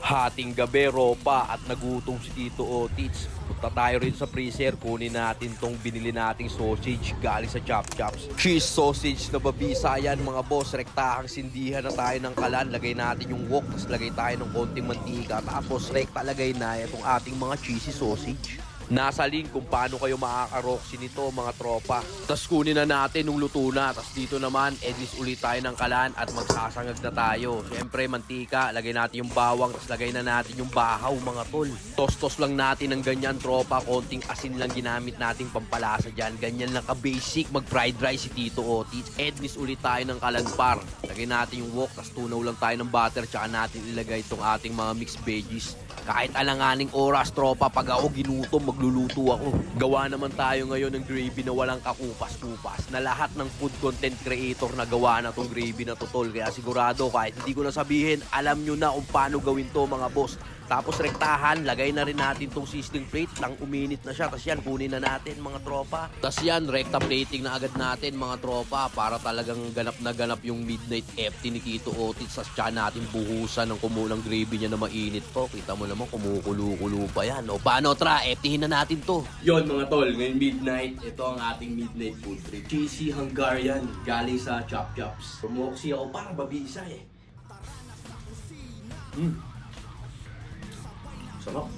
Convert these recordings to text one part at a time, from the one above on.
Hating gabi, ropa at nagutom si Tito Otits. Punta tayo rin sa freezer, kunin natin tong binili nating sausage galing sa Chop Chops. Cheese sausage na babisa yan mga boss. Rektahang sindihan na tayo ng kalan. Lagay natin yung wok, tapos lagay tayo ng konting mantika. Tapos rekta lagay na itong ating mga cheesy sausage. Nasa link kung paano kayo makakaroksi nito mga tropa. Tapos kunin na natin nung luto na. Tapos dito naman, edlis ulit tayo ng kalan at magsasangag na tayo. Siyempre, mantika, lagay natin yung bawang, tapos lagay na natin yung bahaw mga tol. Tostos lang natin ng ganyan tropa. Konting asin lang ginamit nating pampalasa dyan. Ganyan lang ka-basic mag-fried rice si Tito Otits. Edlis ulit tayo ng kalan par. Lagay natin yung wok, tapos tunaw lang tayo ng butter. Tsaka natin ilagay itong ating mga mixed veggies. Kahit alanganing oras tropa, pag ako ginutom, magluluto ako. Gawa naman tayo ngayon ng gravy na walang kakupas-kupas. Na lahat ng food content creator na gawa na tong gravy na to tol. Kaya sigurado kahit hindi ko na sabihin, alam nyo na kung paano gawin to mga boss. Tapos rektahan, lagay na rin natin tong sizzling plate. Lang uminit na siya. Tapos yan, kunin na natin mga tropa. Tapos yan, rekta plating na agad natin mga tropa. Para talagang ganap na ganap yung midnight FT ni Tito Otits. Tapos tsaka natin buhusan ng kumulang gravy niya na mainit po. Kita mo naman, kumukulo-kulo pa yan. O paano tra, FThin na natin to. Yon mga tol, ngayon midnight. Ito ang ating midnight food trip. Cheesy Hungarian, galing sa Chop Chops. Pumoksi ako para babisa eh. Sarap.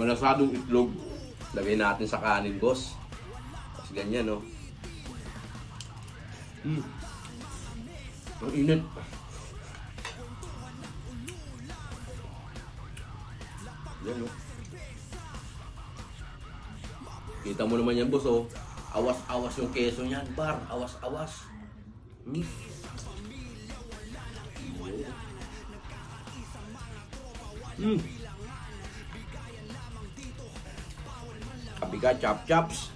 Malasadong itlog. Lagay natin sa kanin, boss. Tapos ganyan, no? Ang init. Yan, no? Kita mo naman yan, boss, oh. Awas-awas yung keso niyan, bar. Awas-awas. Kabiga, Chop Chops.